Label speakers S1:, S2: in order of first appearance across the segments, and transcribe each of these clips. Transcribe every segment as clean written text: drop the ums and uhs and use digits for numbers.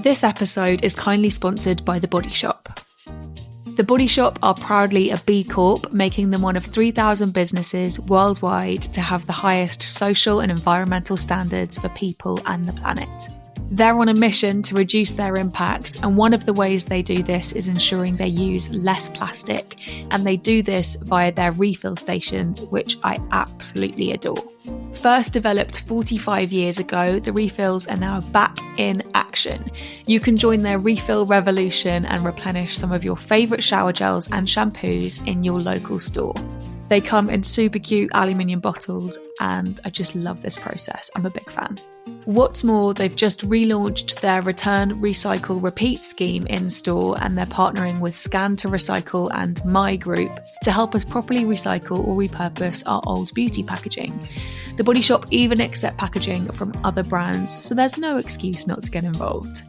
S1: This episode is kindly sponsored by The Body Shop. The Body Shop are proudly a B Corp, making them one of 3,000 businesses worldwide to have the highest social and environmental standards for people and the planet. They're on a mission to reduce their impact, and one of the ways they do this is ensuring they use less plastic, and they do this via their refill stations, which I absolutely adore. First developed 45 years ago, the refills are now back in action. You can join their refill revolution and replenish some of your favourite shower gels and shampoos in your local store. They come in super cute aluminium bottles, and I just love this process. I'm a big fan. What's more, they've just relaunched their Return, Recycle, Repeat scheme in store, and they're partnering with Scan to Recycle and My Group to help us properly recycle or repurpose our old beauty packaging. The Body Shop even accept packaging from other brands, so there's no excuse not to get involved.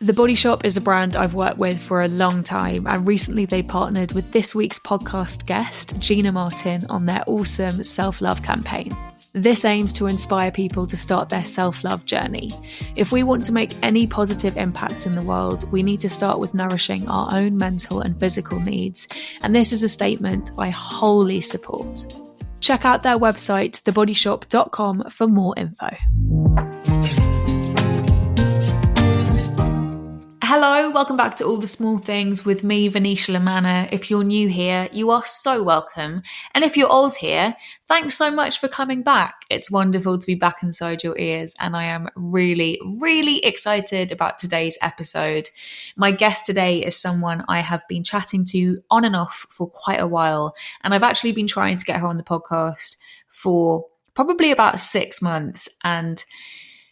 S1: The Body Shop is a brand I've worked with for a long time, and recently they partnered with this week's podcast guest, Gina Martin, on their awesome self-love campaign. This aims to inspire people to start their self-love journey. If we want to make any positive impact in the world, we need to start with nourishing our own mental and physical needs, and this is a statement I wholly support. Check out their website, thebodyshop.com, for more info. Hello, welcome back to All the Small Things with me, Venetia Lamanna. If you're new here, you are so welcome. And if you're old here, thanks so much for coming back. It's wonderful to be back inside your ears, and I am really, really excited about today's episode. My guest today is someone I have been chatting to on and off for quite a while, and I've actually been trying to get her on the podcast for probably about 6 months, and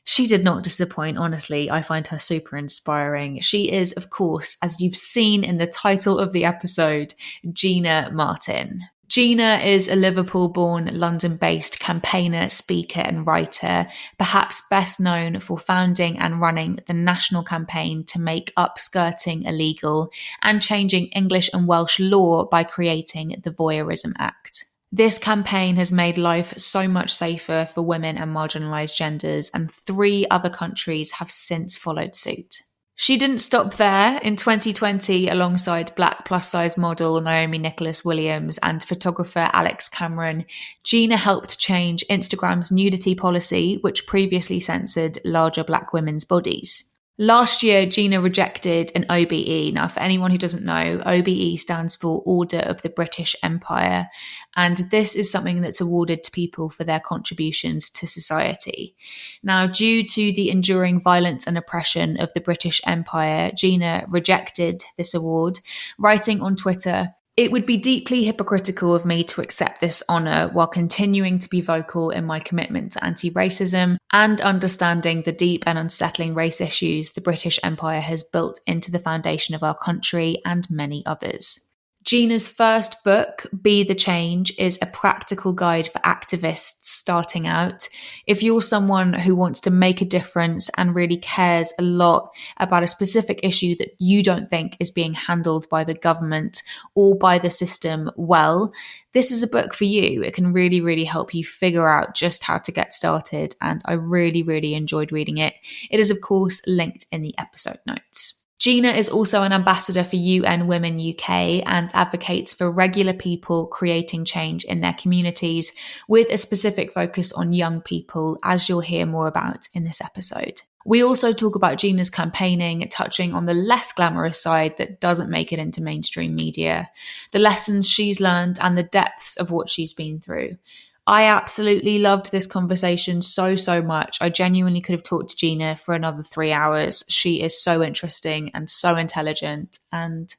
S1: she did not disappoint, honestly. I find her super inspiring. She is, of course, as you've seen in the title of the episode, Gina Martin. Gina is a Liverpool-born, London-based campaigner, speaker and writer, perhaps best known for founding and running the national campaign to make upskirting illegal and changing English and Welsh law by creating the Voyeurism Act. This campaign has made life so much safer for women and marginalised genders, and 3 other countries have since followed suit. She didn't stop there. In 2020, alongside Black plus-size model Naomi Nicholas-Williams and photographer Alex Cameron, Gina helped change Instagram's nudity policy, which previously censored larger Black women's bodies. Last year, Gina rejected an OBE. Now, for anyone who doesn't know, OBE stands for Order of the British Empire, and this is something that's awarded to people for their contributions to society. Now, due to the enduring violence and oppression of the British Empire, Gina rejected this award, writing on Twitter, "It would be deeply hypocritical of me to accept this honour while continuing to be vocal in my commitment to anti-racism and understanding the deep and unsettling race issues the British Empire has built into the foundation of our country and many others." Gina's first book, Be the Change, is a practical guide for activists starting out. If you're someone who wants to make a difference and really cares a lot about a specific issue that you don't think is being handled by the government or by the system well, this is a book for you. It can really, really help you figure out just how to get started, and I really, really enjoyed reading it. It is, of course, linked in the episode notes. Gina is also an ambassador for UN Women UK and advocates for regular people creating change in their communities with a specific focus on young people, as you'll hear more about in this episode. We also talk about Gina's campaigning, touching on the less glamorous side that doesn't make it into mainstream media, the lessons she's learned and the depths of what she's been through. I absolutely loved this conversation so much. I genuinely could have talked to Gina for another 3 hours. She is so interesting and so intelligent, and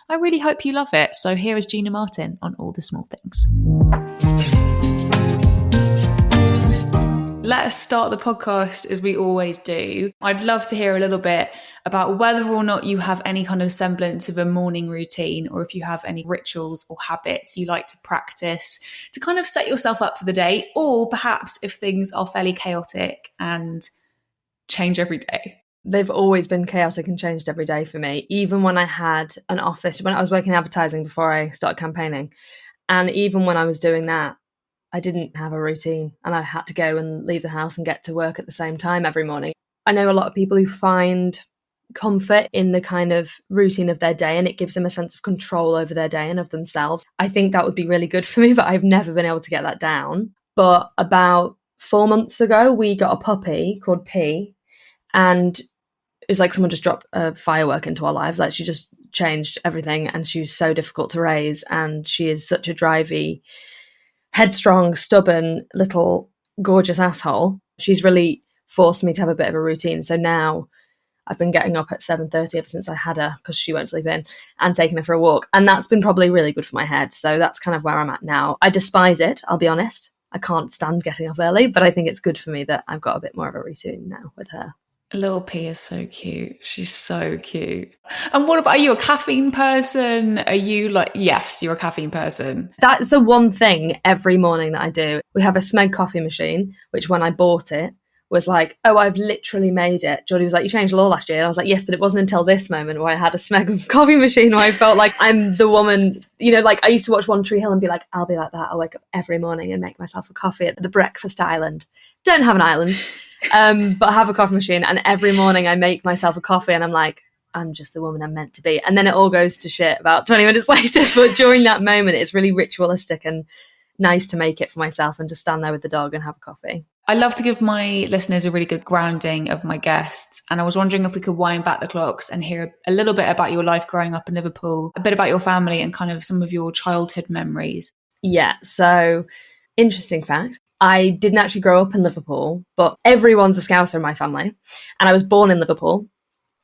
S1: I really hope you love it. So here is Gina Martin on All the Small Things. Let us start the podcast as we always do. I'd love to hear a little bit about whether or not you have any kind of semblance of a morning routine, or if you have any rituals or habits you like to practice to kind of set yourself up for the day, or perhaps if things are fairly chaotic and change every day.
S2: They've always been chaotic and changed every day for me. Even when I had an office, when I was working in advertising before I started campaigning, and even when I was doing that, I didn't have a routine, and I had to go and leave the house and get to work at the same time every morning. I know a lot of people who find comfort in the kind of routine of their day, and it gives them a sense of control over their day and of themselves. I think that would be really good for me, but I've never been able to get that down. But about 4 months ago, we got a puppy called P, and it was like someone just dropped a firework into our lives. Like, she just changed everything, and she was so difficult to raise, and she is such a drivey, headstrong, stubborn, little gorgeous asshole. She's really forced me to have a bit of a routine. So now I've been getting up at 7:30 ever since I had her, because she won't sleep in, and taking her for a walk. And that's been probably really good for my head. So that's kind of where I'm at now. I despise it, I'll be honest. I can't stand getting up early, but I think it's good for me that I've got a bit more of a routine now with her.
S1: Little P is so cute. She's so cute. And what about, are you a caffeine person? Are you like, yes, you're a caffeine person.
S2: That's the one thing every morning that I do. We have a Smeg coffee machine, which when I bought it was like, oh, I've literally made it. Jordy was like, you changed the law last year. And I was like, yes, but it wasn't until this moment where I had a Smeg coffee machine where I felt like I'm the woman, you know, like I used to watch One Tree Hill and be like, I'll be like that. I'll wake up every morning and make myself a coffee at the breakfast island. Don't have an island. But I have a coffee machine, and every morning I make myself a coffee, and I'm like, I'm just the woman I'm meant to be. And then it all goes to shit about 20 minutes later. But during that moment, it's really ritualistic and nice to make it for myself and just stand there with the dog and have a coffee.
S1: I love to give my listeners a really good grounding of my guests. And I was wondering if we could wind back the clocks and hear a little bit about your life growing up in Liverpool, a bit about your family, and kind of some of your childhood memories.
S2: Yeah. So, interesting fact. I didn't actually grow up in Liverpool, but everyone's a Scouser in my family. And I was born in Liverpool.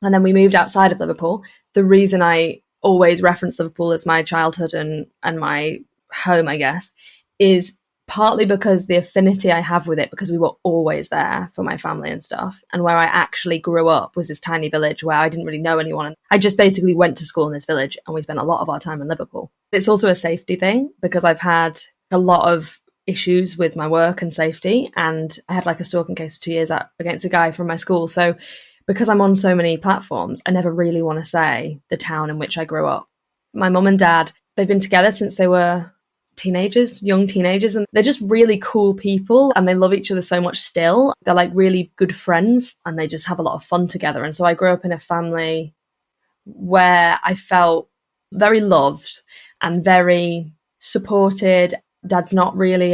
S2: And then we moved outside of Liverpool. The reason I always reference Liverpool as my childhood and my home, I guess, is partly because the affinity I have with it, because we were always there for my family and stuff. And where I actually grew up was this tiny village where I didn't really know anyone. I just basically went to school in this village, and we spent a lot of our time in Liverpool. It's also a safety thing, because I've had a lot of issues with my work and safety, and I had like a stalking case for 2 years against a guy from my school. So because I'm on so many platforms, I never really want to say the town in which I grew up. My mum and dad, they've been together since they were young teenagers, and they're just really cool people, and they love each other so much still. They're like really good friends, and they just have a lot of fun together. And so I grew up in a family where I felt very loved and very supported. Dad's not really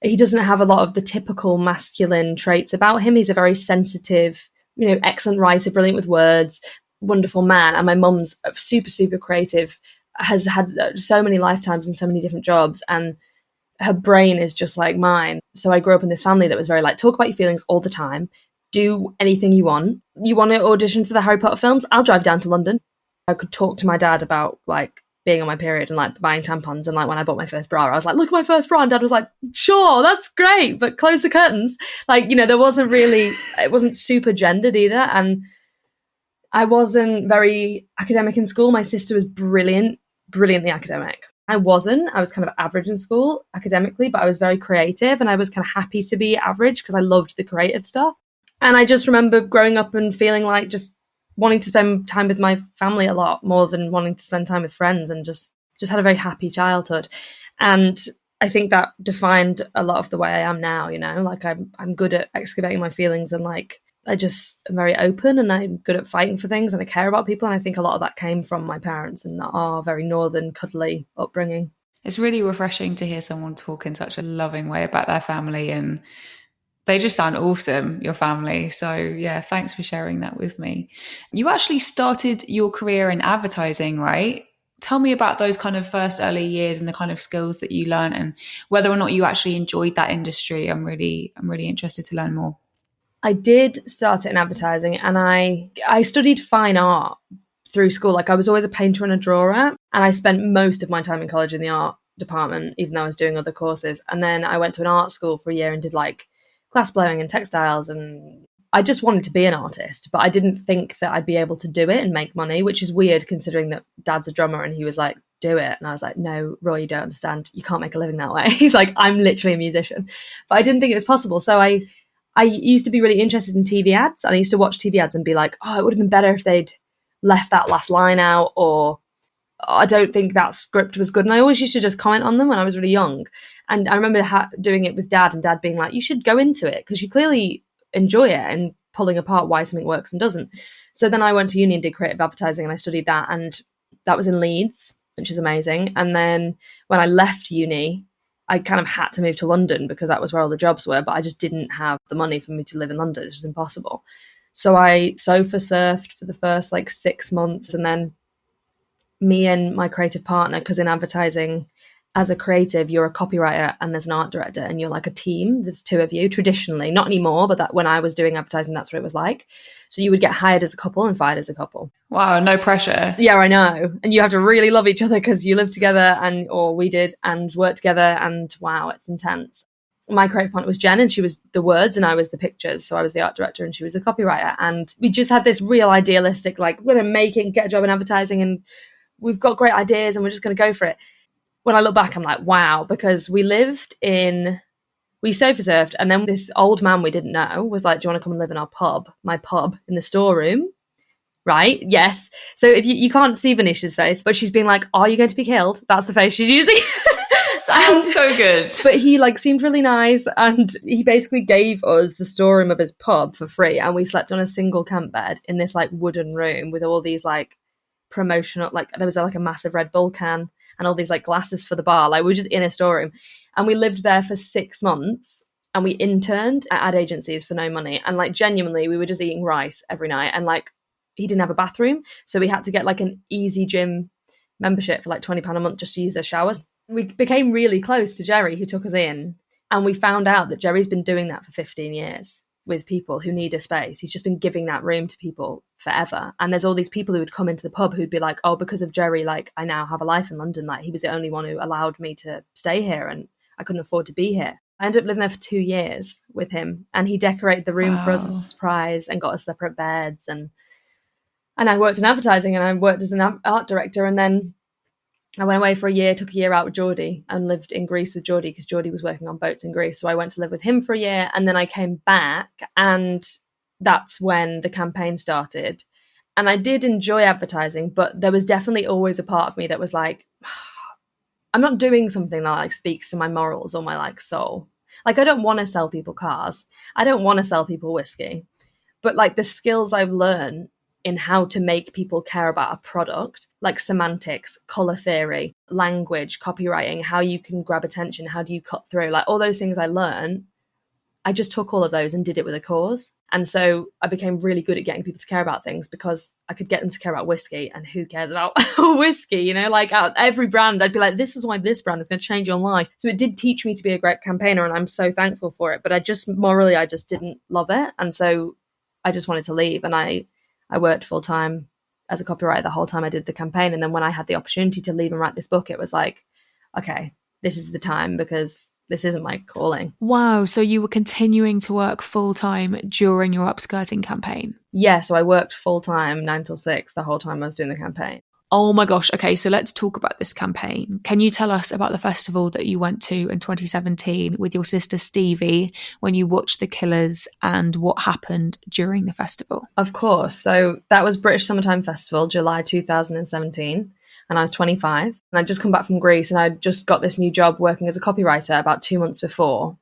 S2: he doesn't have a lot of the typical masculine traits about him. He's a very sensitive, you know, excellent writer, brilliant with words, wonderful man. And my mum's super, super creative, has had so many lifetimes and so many different jobs, and her brain is just like mine. So I grew up in this family that was very like, talk about your feelings all the time, do anything you want. You want to audition for the Harry Potter films? I'll drive down to London. I could talk to my dad about like being on my period and like buying tampons, and like when I bought my first bra, I was like, look at my first bra, and Dad was like, sure, that's great, but close the curtains. Like, you know, it wasn't super gendered either. And I wasn't very academic in school. My sister was brilliantly academic. I was kind of average in school academically, but I was very creative, and I was kind of happy to be average because I loved the creative stuff. And I just remember growing up and feeling like just wanting to spend time with my family a lot more than wanting to spend time with friends, and just had a very happy childhood. And I think that defined a lot of the way I am now, you know, like I'm good at excavating my feelings, and like I just am very open, and I'm good at fighting for things, and I care about people. And I think a lot of that came from my parents and our very northern, cuddly upbringing.
S1: It's really refreshing to hear someone talk in such a loving way about their family, and they just sound awesome, your family. So yeah, thanks for sharing that with me. You actually started your career in advertising, right? Tell me about those kind of first early years and the kind of skills that you learned, and whether or not you actually enjoyed that industry. I'm really interested to learn more.
S2: I did start it in advertising, and I studied fine art through school. Like, I was always a painter and a drawer, and I spent most of my time in college in the art department, even though I was doing other courses. And then I went to an art school for a year and did like glass blowing and textiles, and I just wanted to be an artist, but I didn't think that I'd be able to do it and make money, which is weird considering that Dad's a drummer, and he was like, do it. And I was like, no, Roy, you don't understand. You can't make a living that way. He's like, I'm literally a musician. But I didn't think it was possible. So I used to be really interested in TV ads, and I used to watch TV ads and be like, oh, it would have been better if they'd left that last line out, or I don't think that script was good. And I always used to just comment on them when I was really young. And I remember doing it with Dad, and Dad being like, you should go into it because you clearly enjoy it, and pulling apart why something works and doesn't. So then I went to uni and did creative advertising, and I studied that, and that was in Leeds, which is amazing. And then when I left uni, I kind of had to move to London because that was where all the jobs were, but I just didn't have the money for me to live in London. It was impossible. So I sofa surfed for the first like 6 months, and then me and my creative partner, because in advertising, as a creative, you're a copywriter and there's an art director, and you're like a team. There's two of you traditionally, not anymore, but that when I was doing advertising, that's what it was like. So you would get hired as a couple and fired as a couple.
S1: Wow, no pressure.
S2: Yeah, I know. And you have to really love each other because you live together, or we did, and work together, and wow, it's intense. My creative partner was Jen, and she was the words and I was the pictures. So I was the art director and she was the copywriter. And we just had this real idealistic, like, we're going to make it and get a job in advertising, and we've got great ideas and we're just going to go for it. When I look back, I'm like, wow, because we sofa surfed, and then this old man we didn't know was like, do you want to come and live in my pub in the storeroom? Right? Yes. So if you can't see Venetia's face, but she's been like, are you going to be killed? That's the face she's using.
S1: Sounds so good.
S2: But he like seemed really nice, and he basically gave us the storeroom of his pub for free, and we slept on a single camp bed in this like wooden room with all these like promotional, like there was like a massive Red Bull can and all these like glasses for the bar. Like we were just in a storeroom, and we lived there for 6 months, and we interned at ad agencies for no money, and like genuinely we were just eating rice every night, and like he didn't have a bathroom, so we had to get like an easy gym membership for like £20 a month just to use their showers. We became really close to Jerry, who took us in, and we found out that Jerry's been doing that for 15 years with people who need a space. He's just been giving that room to people forever. And there's all these people who would come into the pub who'd be like, oh, because of Jerry, like I now have a life in London. Like he was the only one who allowed me to stay here, and I couldn't afford to be here. I ended up living there for 2 years with him, and he decorated the room for us as a surprise and got us separate beds. And I worked in advertising, and I worked as an art director. And then I went away for a year, took a year out with Geordie, and lived in Greece with Geordie because Geordie was working on boats in Greece. So I went to live with him for a year, and then I came back, and that's when the campaign started. And I did enjoy advertising, but there was definitely always a part of me that was like, I'm not doing something that like speaks to my morals or my like soul. Like I don't want to sell people cars. I don't want to sell people whiskey. But like the skills I've learned in how to make people care about a product, like semantics, color theory, language, copywriting, how you can grab attention, how do you cut through, like all those things I learned, I just took all of those and did it with a cause. And so I became really good at getting people to care about things because I could get them to care about whiskey, and who cares about whiskey, you know, like out every brand, I'd be like, this is why this brand is going to change your life. So it did teach me to be a great campaigner, and I'm so thankful for it. But I just didn't love it. And so I just wanted to leave, and I worked full time as a copywriter the whole time I did the campaign. And then when I had the opportunity to leave and write this book, it was like, okay, this is the time because this isn't my calling.
S1: Wow. So you were continuing to work full time during your upskirting campaign?
S2: Yeah. So I worked full time 9 till 6 the whole time I was doing the campaign.
S1: Oh my gosh. Okay, so let's talk about this campaign. Can you tell us about the festival that you went to in 2017 with your sister Stevie when you watched The Killers, and what happened during the festival?
S2: Of course. So that was British Summertime Festival, July 2017. And I was 25. And I'd just come back from Greece, and I'd just got this new job working as a copywriter about 2 months before.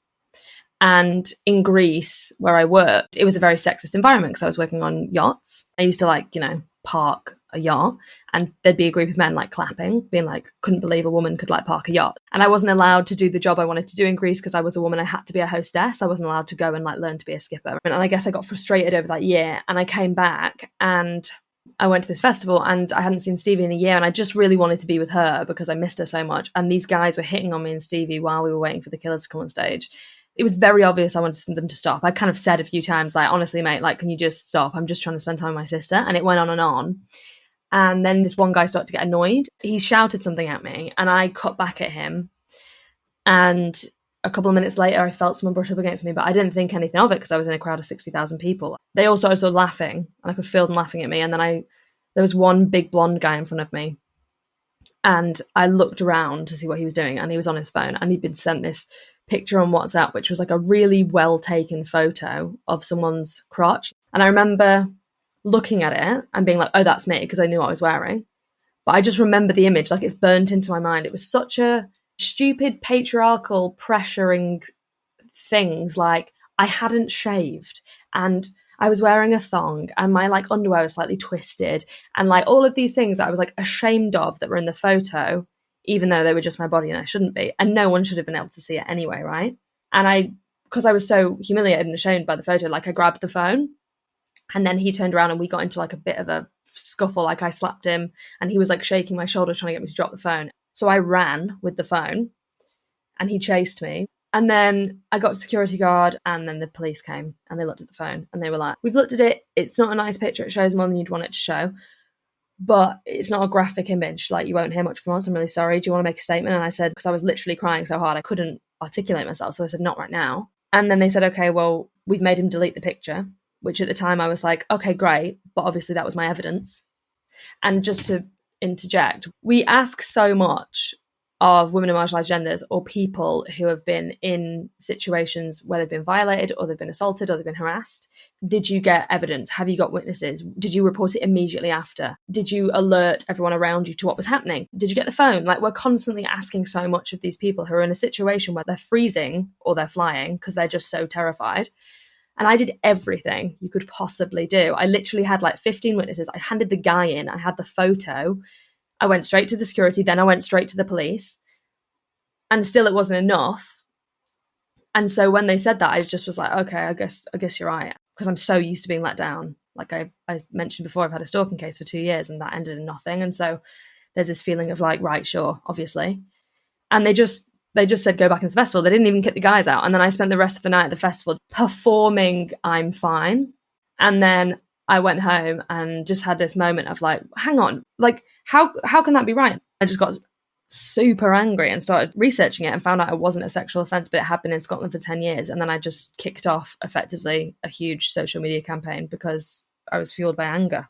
S2: And in Greece, where I worked, it was a very sexist environment because I was working on yachts. I used to like, you know, park a yacht, and there'd be a group of men like clapping, being like, couldn't believe a woman could like park a yacht. And I wasn't allowed to do the job I wanted to do in Greece because I was a woman. I had to be a hostess. I wasn't allowed to go and like learn to be a skipper. And I guess I got frustrated over that year, and I came back and I went to this festival, and I hadn't seen Stevie in a year, and I just really wanted to be with her because I missed her so much. And these guys were hitting on me and Stevie while we were waiting for the Killers to come on stage. It was very obvious I wanted them to stop. I kind of said a few times, like, honestly, mate, like, can you just stop? I'm just trying to spend time with my sister. And it went on and on. And then this one guy started to get annoyed. He shouted something at me, and I cut back at him. And a couple of minutes later, I felt someone brush up against me, but I didn't think anything of it because I was in a crowd of 60,000 people. They all started laughing, and I could feel them laughing at me. And then there was one big blonde guy in front of me, and I looked around to see what he was doing, and he was on his phone, and he'd been sent this picture on WhatsApp, which was like a really well taken photo of someone's crotch. And I remember looking at it and being like, oh, that's me, because I knew what I was wearing. But I just remember the image, like it's burnt into my mind. It was such a stupid patriarchal pressuring things, like I hadn't shaved and I was wearing a thong and my like underwear was slightly twisted, and like all of these things that I was like ashamed of that were in the photo, even though they were just my body and I shouldn't be, and no one should have been able to see it anyway, right? And because I was so humiliated and ashamed by the photo, like I grabbed the phone, and then he turned around and we got into like a bit of a scuffle. Like I slapped him and he was like shaking my shoulder trying to get me to drop the phone. So I ran with the phone and he chased me. And then I got a security guard, and then the police came and they looked at the phone and they were like, we've looked at it. It's not a nice picture. It shows more than you'd want it to show, but it's not a graphic image. Like, you won't hear much from us. I'm really sorry. Do you want to make a statement? And I said, because I was literally crying so hard I couldn't articulate myself. So I said, not right now. And then they said, okay, well, we've made him delete the picture, which at the time I was like, okay, great. But obviously that was my evidence. And just to interject, we ask so much of women and marginalised genders or people who have been in situations where they've been violated or they've been assaulted or they've been harassed. Did you get evidence? Have you got witnesses? Did you report it immediately after? Did you alert everyone around you to what was happening? Did you get the phone? Like, we're constantly asking so much of these people who are in a situation where they're freezing or they're flying because they're just so terrified. And I did everything you could possibly do. I literally had like 15 witnesses. I handed the guy in. I had the photo. I went straight to the security. Then I went straight to the police. And still it wasn't enough. And so when they said that, I just was like, okay, I guess you're right. Because I'm so used to being let down. Like I mentioned before, I've had a stalking case for 2 years and that ended in nothing. And so there's this feeling of like, right, sure, obviously. And they just said, go back into the festival. They didn't even kick the guys out. And then I spent the rest of the night at the festival performing I'm fine. And then I went home and just had this moment of like, hang on, like, how can that be right? I just got super angry and started researching it and found out it wasn't a sexual offence, but it had been in Scotland for 10 years. And then I just kicked off effectively a huge social media campaign because I was fueled by anger.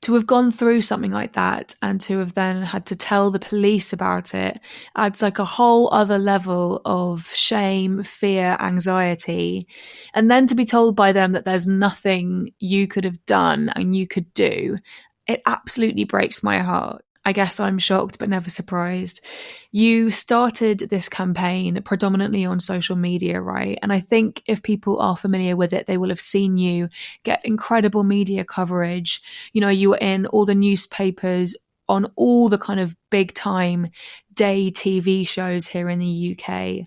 S1: To have gone through something like that and to have then had to tell the police about it adds like a whole other level of shame, fear, anxiety. And then to be told by them that there's nothing you could have done and you could do, it absolutely breaks my heart. I guess I'm shocked but never surprised. You started this campaign predominantly on social media, right? And I think if people are familiar with it, they will have seen you get incredible media coverage. You know, you were in all the newspapers, on all the kind of big time day TV shows here in the UK.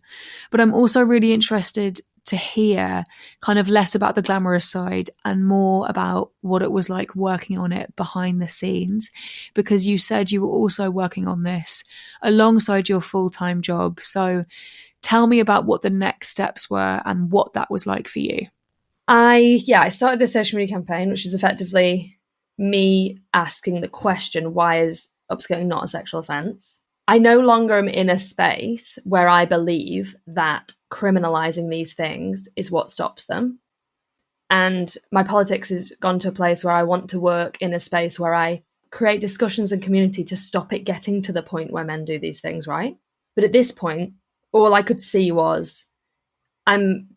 S1: But I'm also really interested to hear kind of less about the glamorous side and more about what it was like working on it behind the scenes, because you said you were also working on this alongside your full-time job. So tell me about what the next steps were and what that was like for you.
S2: I started this social media campaign, which is effectively me asking the question, why is upskirting not a sexual offence? I no longer am in a space where I believe that criminalising these things is what stops them. And my politics has gone to a place where I want to work in a space where I create discussions and community to stop it getting to the point where men do these things, right? But at this point, all I could see was I'm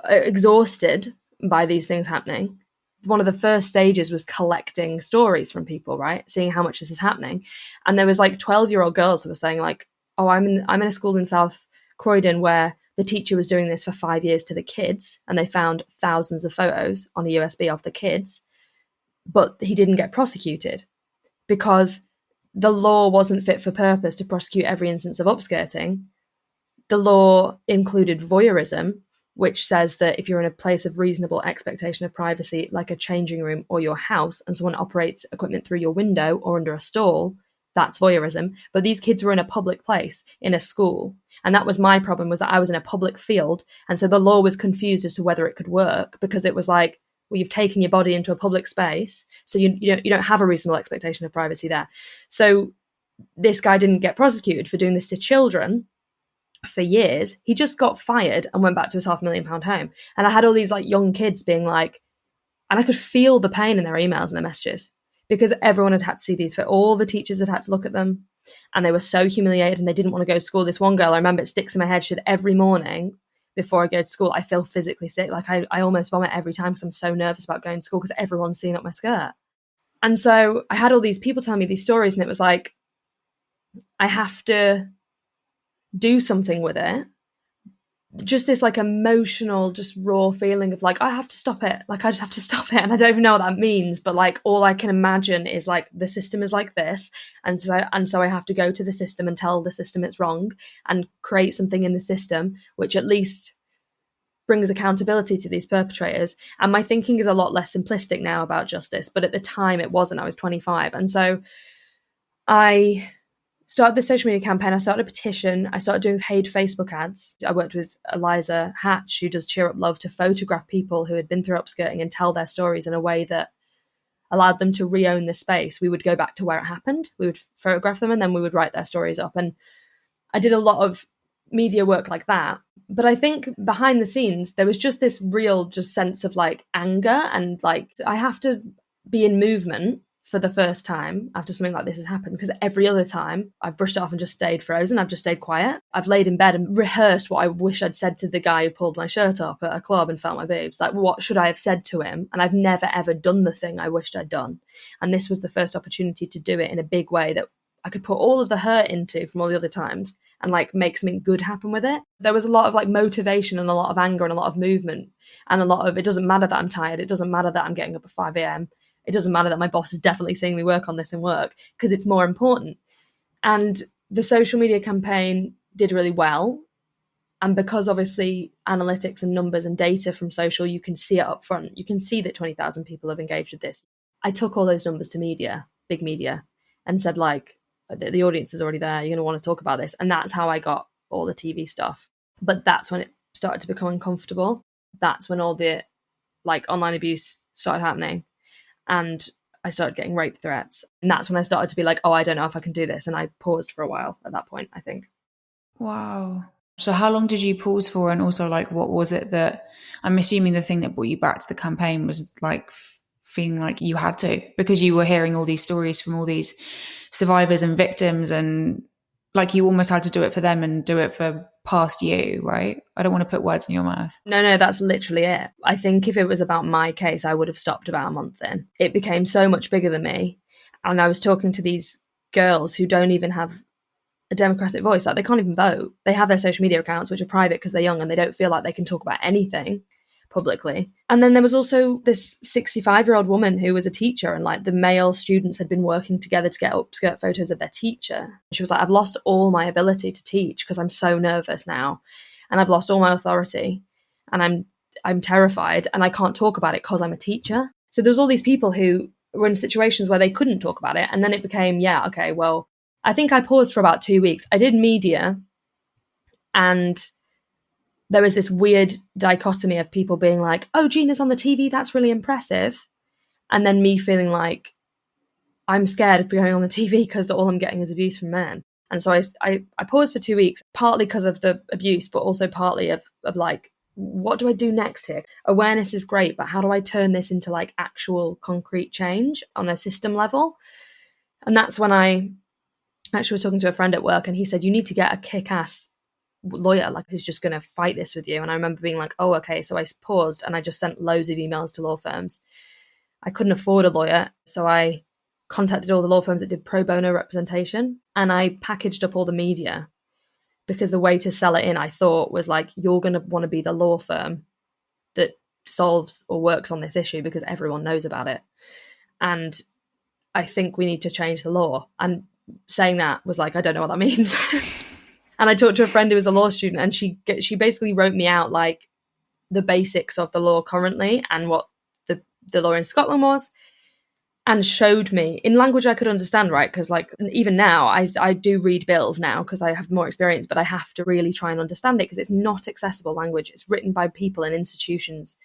S2: exhausted by these things happening. One of the first stages was collecting stories from people, right? Seeing how much this is happening. And there was like 12-year-old girls who were saying like, oh, I'm in a school in South Croydon where the teacher was doing this for 5 years to the kids, and they found thousands of photos on a USB of the kids, but he didn't get prosecuted because the law wasn't fit for purpose to prosecute every instance of upskirting. The law included voyeurism, which says that if you're in a place of reasonable expectation of privacy, like a changing room or your house, and someone operates equipment through your window or under a stall, that's voyeurism. But these kids were in a public place, in a school. And that was my problem, was that I was in a public field. And so the law was confused as to whether it could work, because it was like, well, you've taken your body into a public space, so you don't have a reasonable expectation of privacy there. So this guy didn't get prosecuted for doing this to children for years. He just got fired and went back to his £500,000 home. And I had all these like young kids being like, and I could feel the pain in their emails and their messages, because everyone had had to see these. For all the teachers had to look at them, and they were so humiliated and they didn't want to go to school. This one girl, I remember, it sticks in my head, she said, every morning before I go to school, I feel physically sick. Like I almost vomit every time because I'm so nervous about going to school because everyone's seeing up my skirt. And so I had all these people telling me these stories, and it was like, I have to do something with it, just this like emotional, just raw feeling of like, I have to stop it. Like, I just have to stop it. And I don't even know what that means, but like, all I can imagine is like, the system is like this. And so I have to go to the system and tell the system it's wrong and create something in the system, which at least brings accountability to these perpetrators. And my thinking is a lot less simplistic now about justice, but at the time it wasn't. I was 25. And so I started the social media campaign. I started a petition. I started doing paid Facebook ads. I worked with Eliza Hatch, who does Cheer Up Love, to photograph people who had been through upskirting and tell their stories in a way that allowed them to re-own the space. We would go back to where it happened. We would photograph them and then we would write their stories up. And I did a lot of media work like that. But I think behind the scenes, there was just this real just sense of like anger and like, I have to be in movement for the first time after something like this has happened, because every other time I've brushed it off and just stayed frozen. I've just stayed quiet. I've laid in bed and rehearsed what I wish I'd said to the guy who pulled my shirt up at a club and felt my boobs. Like, what should I have said to him? And I've never ever done the thing I wished I'd done. And this was the first opportunity to do it in a big way that I could put all of the hurt into from all the other times and like make something good happen with it. There was a lot of like motivation and a lot of anger and a lot of movement and a lot of, it doesn't matter that I'm tired. It doesn't matter that I'm getting up at 5 a.m. It doesn't matter that my boss is definitely seeing me work on this in work, because it's more important. And the social media campaign did really well. And because obviously analytics and numbers and data from social, you can see it up front. You can see that 20,000 people have engaged with this. I took all those numbers to media, big media, and said like, the audience is already there. You're going to want to talk about this. And that's how I got all the TV stuff. But that's when it started to become uncomfortable. That's when all the like online abuse started happening. And I started getting rape threats. And that's when I started to be like, oh, I don't know if I can do this. And I paused for a while at that point, I think.
S1: Wow. So how long did you pause for? And also, like, what was it that, I'm assuming the thing that brought you back to the campaign was like feeling like you had to, because you were hearing all these stories from all these survivors and victims, and like you almost had to do it for them and do it for past you, right? I don't want to put words in your mouth.
S2: No, that's literally it. I think if it was about my case, I would have stopped about a month in. It became so much bigger than me. And I was talking to these girls who don't even have a democratic voice. Like, they can't even vote. They have their social media accounts, which are private because they're young and they don't feel like they can talk about anything publicly. And then there was also this 65-year-old woman who was a teacher, and like the male students had been working together to get upskirt photos of their teacher. She was like, I've lost all my ability to teach because I'm so nervous now, and I've lost all my authority, and I'm terrified, and I can't talk about it because I'm a teacher. So there's all these people who were in situations where they couldn't talk about it. And then it became, yeah, okay, well, I think I paused for about 2 weeks. I did media, and there was this weird dichotomy of people being like, oh, Gina's on the TV, that's really impressive. And then me feeling like I'm scared of going on the TV because all I'm getting is abuse from men. And so I paused for 2 weeks, partly because of the abuse, but also partly of like, what do I do next here? Awareness is great, but how do I turn this into like actual concrete change on a system level? And that's when I actually was talking to a friend at work, and he said, you need to get a kick-ass lawyer, like, who's just going to fight this with you. And I remember being like, oh, okay. So I paused and I just sent loads of emails to law firms. I couldn't afford a lawyer, so I contacted all the law firms that did pro bono representation, and I packaged up all the media, because the way to sell it in, I thought, was like, you're going to want to be the law firm that solves or works on this issue because everyone knows about it. And I think we need to change the law. And saying that was like, I don't know what that means. And I talked to a friend who was a law student, and she basically wrote me out like the basics of the law currently and what the law in Scotland was, and showed me in language I could understand, right? Because like even now, I do read bills now because I have more experience, but I have to really try and understand it because it's not accessible language. It's written by people in institutions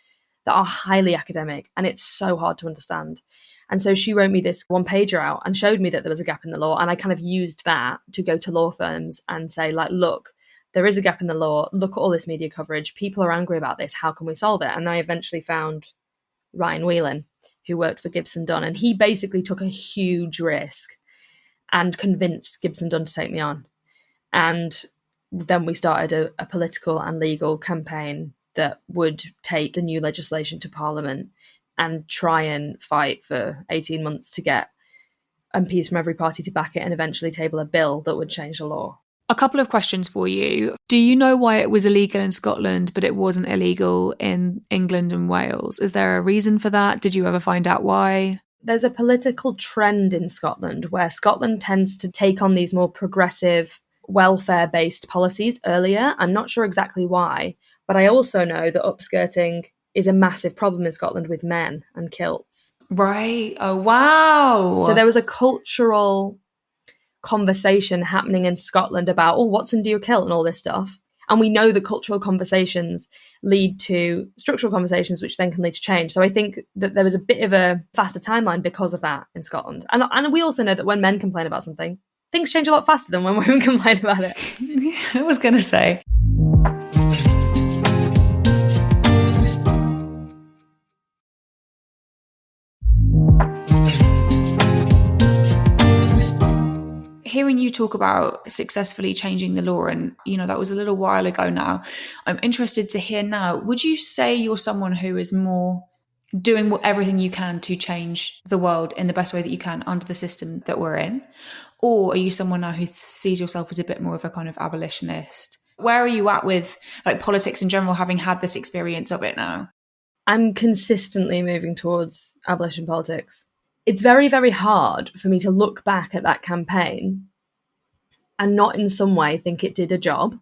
S2: that are highly academic, and it's so hard to understand. And so she wrote me this one-pager out and showed me that there was a gap in the law, and I kind of used that to go to law firms and say, like, look, there is a gap in the law. Look at all this media coverage. People are angry about this. How can we solve it? And I eventually found Ryan Whelan, who worked for Gibson Dunn, and he basically took a huge risk and convinced Gibson Dunn to take me on. And then we started a political and legal campaign that would take the new legislation to Parliament and try and fight for 18 months to get MPs from every party to back it and eventually table a bill that would change the law.
S1: A couple of questions for you. Do you know why it was illegal in Scotland, but it wasn't illegal in England and Wales? Is there a reason for that? Did you ever find out why?
S2: There's a political trend in Scotland where Scotland tends to take on these more progressive, welfare-based policies earlier. I'm not sure exactly why, but I also know that upskirting is a massive problem in Scotland with men and kilts.
S1: Right. Oh, wow.
S2: So there was a cultural conversation happening in Scotland about, oh, what's under your kilt and all this stuff. And we know that cultural conversations lead to structural conversations, which then can lead to change. So I think that there was a bit of a faster timeline because of that in Scotland. And we also know that when men complain about something, things change a lot faster than when women complain about it.
S1: I was going to say. Hearing you talk about successfully changing the law, and that was a little while ago now, I'm interested to hear now, would you say you're someone who is more doing everything you can to change the world in the best way that you can under the system that we're in? Or are you someone now who sees yourself as a bit more of a kind of abolitionist? Where are you at with politics in general, having had this experience of it now?
S2: I'm consistently moving towards abolition politics. It's very, very hard for me to look back at that campaign and not in some way think it did a job.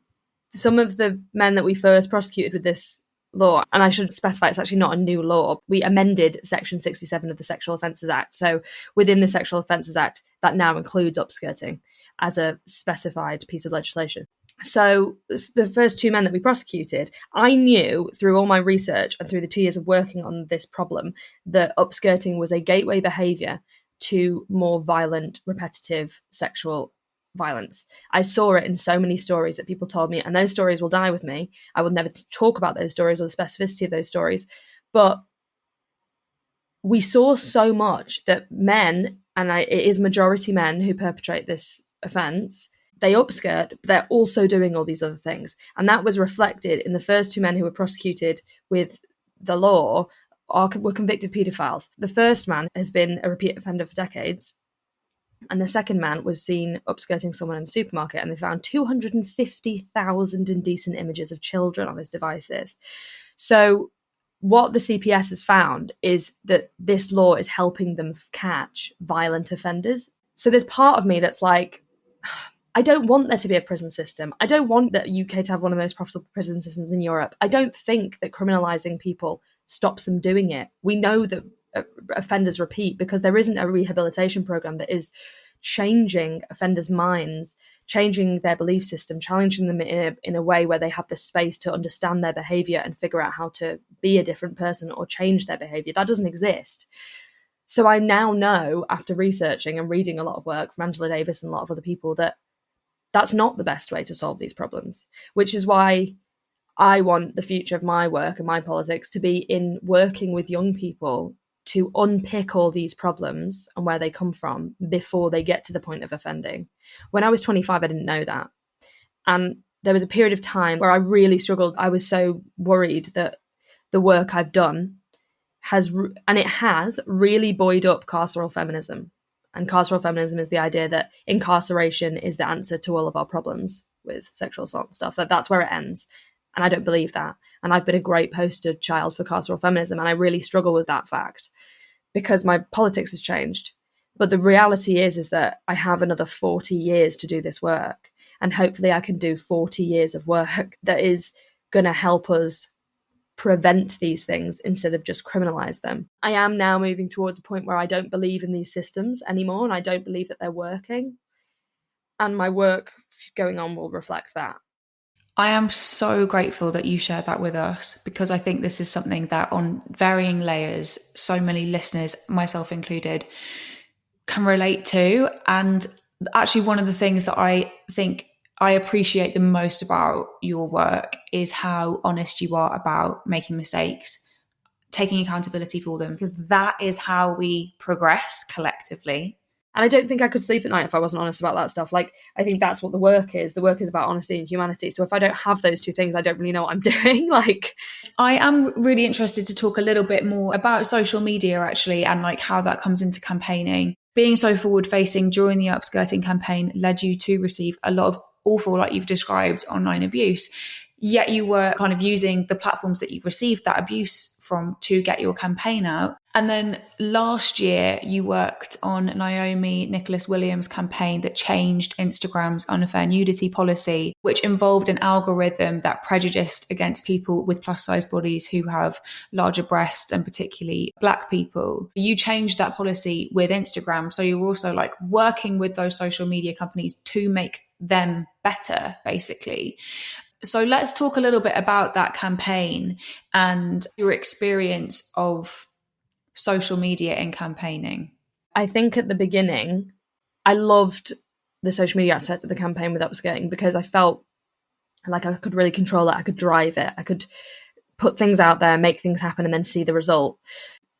S2: Some of the men that we first prosecuted with this law, and I should specify it's actually not a new law, we amended Section 67 of the Sexual Offences Act. So within the Sexual Offences Act, that now includes upskirting as a specified piece of legislation. So the first two men that we prosecuted, I knew through all my research and through the 2 years of working on this problem that upskirting was a gateway behaviour to more violent, repetitive sexual violence. I saw it in so many stories that people told me, and those stories will die with me. I will never talk about those stories or the specificity of those stories. But we saw so much that men, and it is majority men who perpetrate this offence, they upskirt, but they're also doing all these other things. And that was reflected in the first two men who were prosecuted with the law were convicted paedophiles. The first man has been a repeat offender for decades. And the second man was seen upskirting someone in the supermarket, and they found 250,000 indecent images of children on his devices. So what the CPS has found is that this law is helping them catch violent offenders. So there's part of me that's like, I don't want there to be a prison system. I don't want the UK to have one of the most profitable prison systems in Europe. I don't think that criminalising people stops them doing it. We know that offenders repeat because there isn't a rehabilitation program that is changing offenders' minds, changing their belief system, challenging them in a way where they have the space to understand their behaviour and figure out how to be a different person or change their behaviour. That doesn't exist. So I now know, after researching and reading a lot of work from Angela Davis and a lot of other people, that that's not the best way to solve these problems, which is why I want the future of my work and my politics to be in working with young people to unpick all these problems and where they come from before they get to the point of offending. When I was 25, I didn't know that. And there was a period of time where I really struggled. I was so worried that the work I've done has really buoyed up carceral feminism. And carceral feminism is the idea that incarceration is the answer to all of our problems with sexual assault and stuff. That's where it ends. And I don't believe that. And I've been a great poster child for carceral feminism. And I really struggle with that fact because my politics has changed. But the reality is that I have another 40 years to do this work. And hopefully I can do 40 years of work that is going to help us prevent these things instead of just criminalize them. I am now moving towards a point where I don't believe in these systems anymore, and I don't believe that they're working. And my work going on will reflect that.
S1: I am so grateful that you shared that with us, because I think this is something that on varying layers, so many listeners, myself included, can relate to. And actually one of the things that I think I appreciate the most about your work is how honest you are about making mistakes, taking accountability for them, because that is how we progress collectively.
S2: And I don't think I could sleep at night if I wasn't honest about that stuff. Like, I think that's what the work is. The work is about honesty and humanity. So if I don't have those two things, I don't really know what I'm doing.
S1: I am really interested to talk a little bit more about social media, actually, and how that comes into campaigning. Being so forward facing during the upskirting campaign led you to receive a lot of awful, like you've described, online abuse. Yet you were kind of using the platforms that you've received that abuse from to get your campaign out. And then last year, you worked on Naomi Nicholas Williams' campaign that changed Instagram's unfair nudity policy, which involved an algorithm that prejudiced against people with plus-size bodies who have larger breasts, and particularly Black people. You changed that policy with Instagram. So you're also like working with those social media companies to make them better, basically. So let's talk a little bit about that campaign and your experience of social media in campaigning.
S2: I think at the beginning, I loved the social media aspect of the campaign with upskirting because I felt like I could really control it. I could drive it. I could put things out there, make things happen, and then see the result.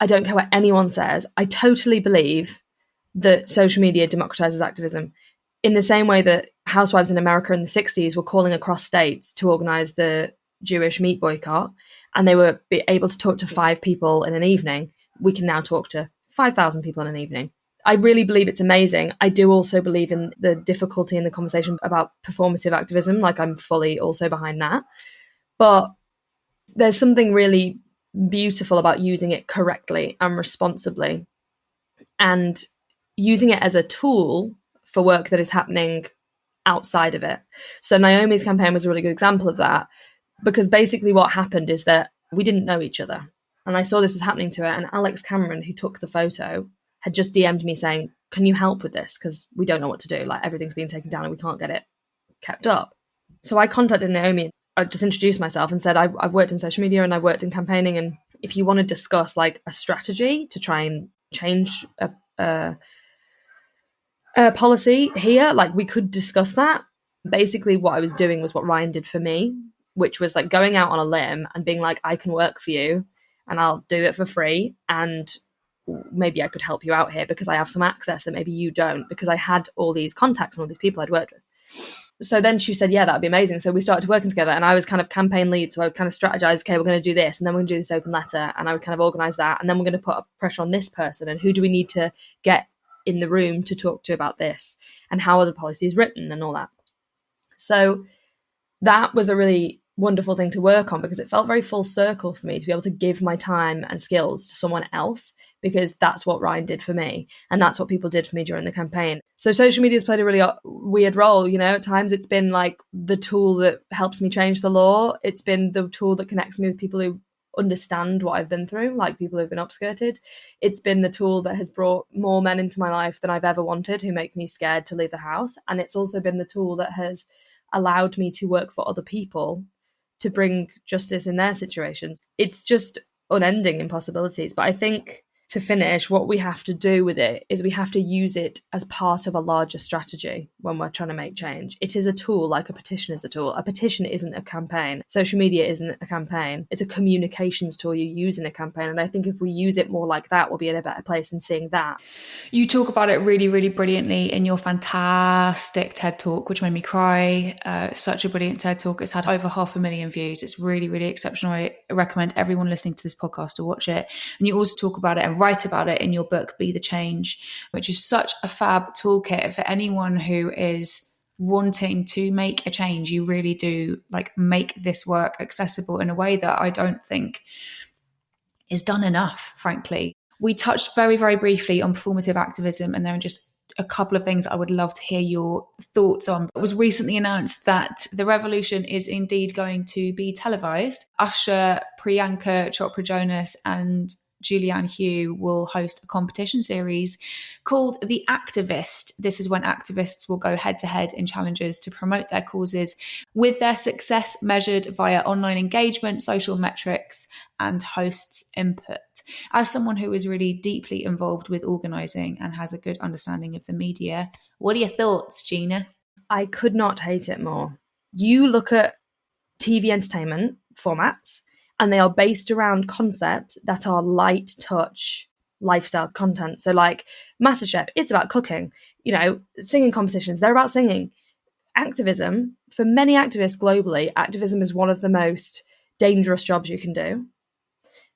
S2: I don't care what anyone says. I totally believe that social media democratizes activism in the same way that housewives in America in the 60s were calling across states to organize the Jewish meat boycott, and they were able to talk to 5 people in an evening. We can now talk to 5,000 people in an evening. I really believe it's amazing. I do also believe in the difficulty in the conversation about performative activism. Like, I'm fully also behind that. But there's something really beautiful about using it correctly and responsibly, and using it as a tool for work that is happening outside of it. So Naomi's campaign was a really good example of that, because basically what happened is that we didn't know each other. And I saw this was happening to her, and Alex Cameron, who took the photo, had just DM'd me saying, can you help with this? Because we don't know what to do. Like, everything's being taken down and we can't get it kept up. So I contacted Naomi. I just introduced myself and said, I've worked in social media and I've worked in campaigning. And if you want to discuss like a strategy to try and change a policy here, like, we could discuss that. Basically what I was doing was what Ryan did for me, which was like going out on a limb and being like, I can work for you and I'll do it for free, and maybe I could help you out here because I have some access that maybe you don't, because I had all these contacts and all these people I'd worked with. So then she said, yeah, that'd be amazing. So we started working together, and I was kind of campaign lead. So I would kind of strategize, okay, we're going to do this, and then we're going to do this open letter, and I would kind of organize that. And then we're going to put pressure on this person, and who do we need to get in the room to talk to about this, and how are the policies written and all that. So that was a really wonderful thing to work on, because it felt very full circle for me to be able to give my time and skills to someone else, because that's what Ryan did for me, and that's what people did for me during the campaign. So social media has played a really weird role. You know, at times it's been like the tool that helps me change the law. It's been the tool that connects me with people who understand what I've been through, like people who've been upskirted. It's been the tool that has brought more men into my life than I've ever wanted, who make me scared to leave the house. And it's also been the tool that has allowed me to work for other people to bring justice in their situations. It's just unending in possibilities. But I think, to finish, what we have to do with it is we have to use it as part of a larger strategy when we're trying to make change. It is a tool, like a petition is a tool. A petition isn't a campaign. Social media isn't a campaign. It's a communications tool you use in a campaign. And I think if we use it more like that, we'll be in a better place in seeing that.
S1: You talk about it really, really brilliantly in your fantastic TED Talk, which made me cry. Such a brilliant TED Talk. It's had over 500,000 views. It's really, really exceptional. I recommend everyone listening to this podcast to watch it. And you also talk about it and write about it in your book, Be the Change, which is such a fab toolkit for anyone who is wanting to make a change. You really do like make this work accessible in a way that I don't think is done enough, frankly. We touched very, very briefly on performative activism, and there are just a couple of things I would love to hear your thoughts on. It was recently announced that the revolution is indeed going to be televised. Usher, Priyanka Chopra Jonas, and Julianne Hough will host a competition series called The Activist. This is when activists will go head to head in challenges to promote their causes, with their success measured via online engagement, social metrics, and hosts' input. As someone who is really deeply involved with organising and has a good understanding of the media, what are your thoughts, Gina?
S2: I could not hate it more. You look at TV entertainment formats, and they are based around concepts that are light touch lifestyle content. So like MasterChef, it's about cooking. You know, singing competitions, they're about singing. Activism, for many activists globally, activism is one of the most dangerous jobs you can do.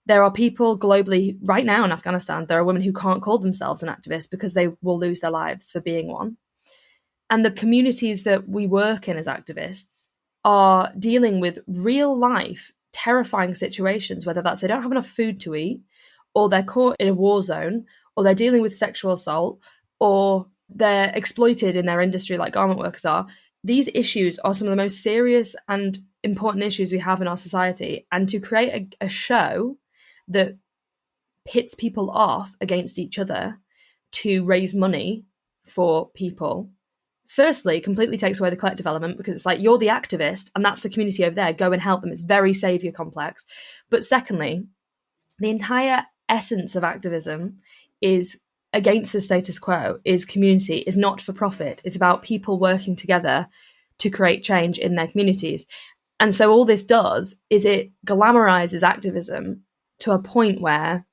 S2: There are people globally right now in Afghanistan, there are women who can't call themselves an activist because they will lose their lives for being one. And the communities that we work in as activists are dealing with real life, terrifying situations, whether that's they don't have enough food to eat, or they're caught in a war zone, or they're dealing with sexual assault, or they're exploited in their industry like garment workers are. These issues are some of the most serious and important issues we have in our society. And to create a show that pits people off against each other to raise money for people, firstly, completely takes away the collective element, because it's like, you're the activist and that's the community over there, go and help them. It's very saviour complex. But secondly, the entire essence of activism is against the status quo, is community, is not for profit. It's about people working together to create change in their communities. And so all this does is it glamorizes activism to a point where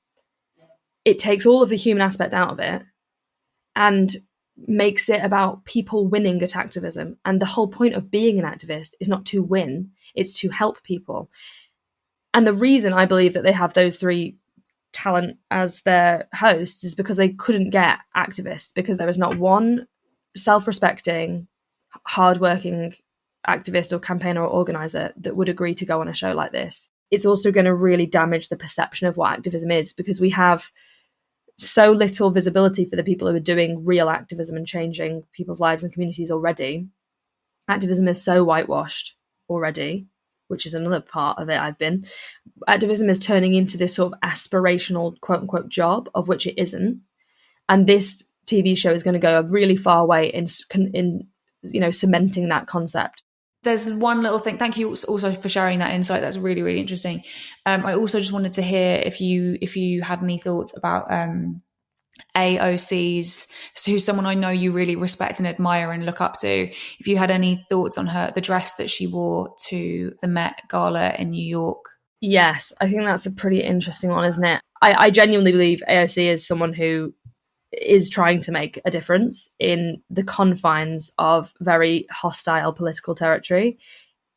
S2: it takes all of the human aspect out of it and makes it about people winning at activism. And the whole point of being an activist is not to win, it's to help people. And the reason I believe that they have those three talent as their hosts is because they couldn't get activists, because there is not one self-respecting, hardworking activist or campaigner or organizer that would agree to go on a show like this. It's also going to really damage the perception of what activism is, because we have so little visibility for the people who are doing real activism and changing people's lives and communities already. Activism is so whitewashed already, which is another part of it. Activism is turning into this sort of aspirational quote unquote job, of which it isn't. And this TV show is going to go a really far way in cementing that concept.
S1: There's one little thing. Thank you also for sharing that insight. That's really, really interesting. I also just wanted to hear if you had any thoughts about AOC's, who's someone I know you really respect and admire and look up to. If you had any thoughts on the dress that she wore to the Met Gala in New York.
S2: Yes, I think that's a pretty interesting one, isn't it? I genuinely believe AOC is someone who is trying to make a difference in the confines of very hostile political territory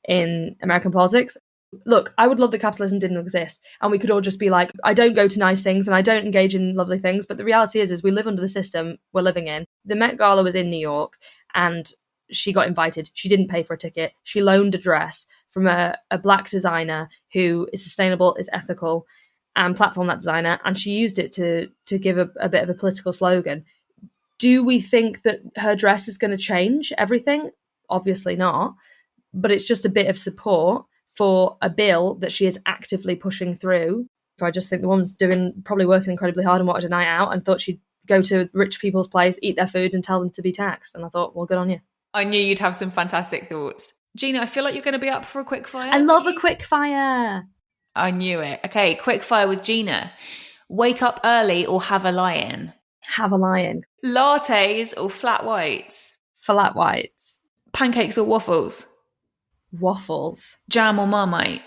S2: in American politics. Look, I would love that capitalism didn't exist and we could all just be like, I don't go to nice things and I don't engage in lovely things. But the reality is we live under the system we're living in. The Met Gala was in New York and she got invited. She didn't pay for a ticket. She loaned a dress from a black designer who is sustainable, is ethical, and platform that designer, and she used it to give a bit of a political slogan. Do we think that her dress is going to change everything? Obviously not, but it's just a bit of support for a bill that she is actively pushing through. I just think the woman's probably working incredibly hard and wanted a night out and thought she'd go to rich people's place, eat their food and tell them to be taxed. And I thought, well, good on you.
S1: I knew you'd have some fantastic thoughts. Gina, I feel like you're going to be up for a quick fire.
S2: I love a quick fire.
S1: I knew it. Okay, quick fire with Gina. Wake up early or have a lie-in?
S2: Have a lie-in.
S1: Lattes or flat whites?
S2: Flat whites.
S1: Pancakes or waffles?
S2: Waffles.
S1: Jam or Marmite?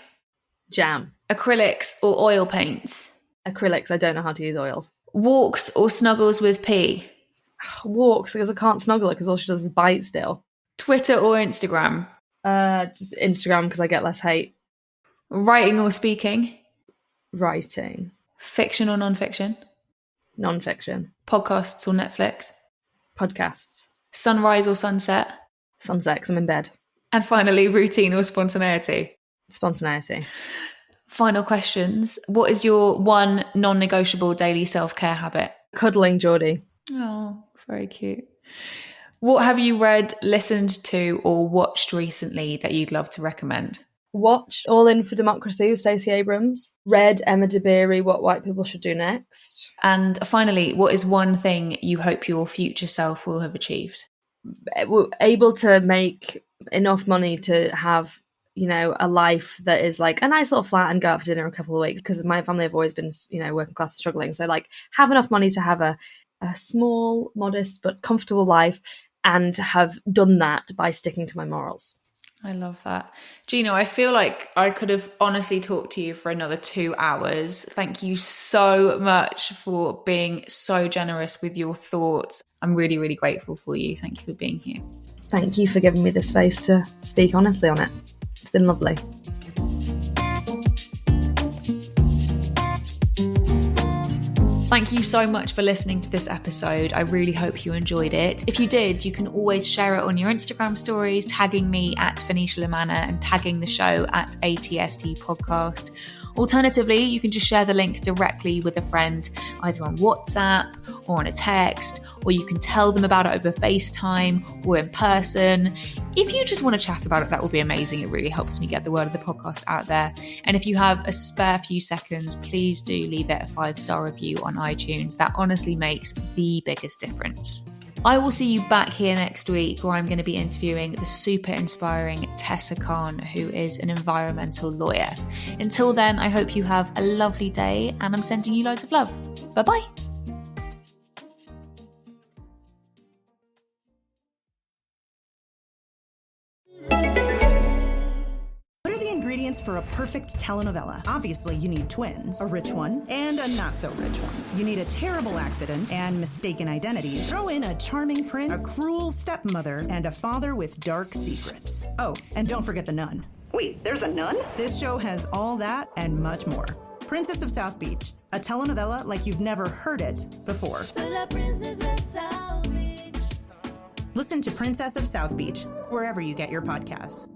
S2: Jam.
S1: Acrylics or oil paints?
S2: Acrylics. I don't know how to use oils.
S1: Walks or snuggles with P?
S2: Walks, because I can't snuggle her because all she does is bite still.
S1: Twitter or Instagram?
S2: Just Instagram because I get less hate.
S1: Writing or speaking?
S2: Writing.
S1: Fiction or non-fiction?
S2: Non-fiction.
S1: Podcasts or Netflix?
S2: Podcasts.
S1: Sunrise or sunset?
S2: Sunset, 'cause I'm in bed.
S1: And finally, routine or spontaneity?
S2: Spontaneity.
S1: Final questions. What is your one non-negotiable daily self-care habit?
S2: Cuddling Geordie.
S1: Oh, very cute. What have you read, listened to, or watched recently that you'd love to recommend?
S2: Watched All In for Democracy with Stacey Abrams. Read Emma Dabiri, What White People Should Do Next.
S1: And finally, what is one thing you hope your future self will have achieved?
S2: Able to make enough money to have, a life that is like a nice little flat and go out for dinner a couple of weeks, because my family have always been, working class and struggling. So have enough money to have a small, modest, but comfortable life, and have done that by sticking to my morals.
S1: I love that. Gina, I feel like I could have honestly talked to you for another 2 hours. Thank you so much for being so generous with your thoughts. I'm really, really grateful for you. Thank you for being here.
S2: Thank you for giving me the space to speak honestly on it. It's been lovely.
S1: Thank you so much for listening to this episode. I really hope you enjoyed it. If you did, you can always share it on your Instagram stories, tagging me at Venetia Lamanna and tagging the show at ATST Podcast. Alternatively, you can just share the link directly with a friend, either on WhatsApp or on a text, or you can tell them about it over FaceTime or in person. If you just want to chat about it, that would be amazing. It really helps me get the word of the podcast out there. And if you have a spare few seconds, please do leave it a 5-star review on iTunes. That honestly makes the biggest difference. I will see you back here next week, where I'm going to be interviewing the super inspiring Tessa Khan, who is an environmental lawyer. Until then, I hope you have a lovely day, and I'm sending you loads of love. Bye-bye.
S3: For a perfect telenovela. Obviously, you need twins, a rich one and a not-so-rich one. You need a terrible accident and mistaken identities. Throw in a charming prince, a cruel stepmother, and a father with dark secrets. Oh, and don't forget the nun. Wait, there's a nun? This show has all that and much more. Princess of South Beach, a telenovela like you've never heard it before. Listen to Princess of South Beach wherever you get your podcasts.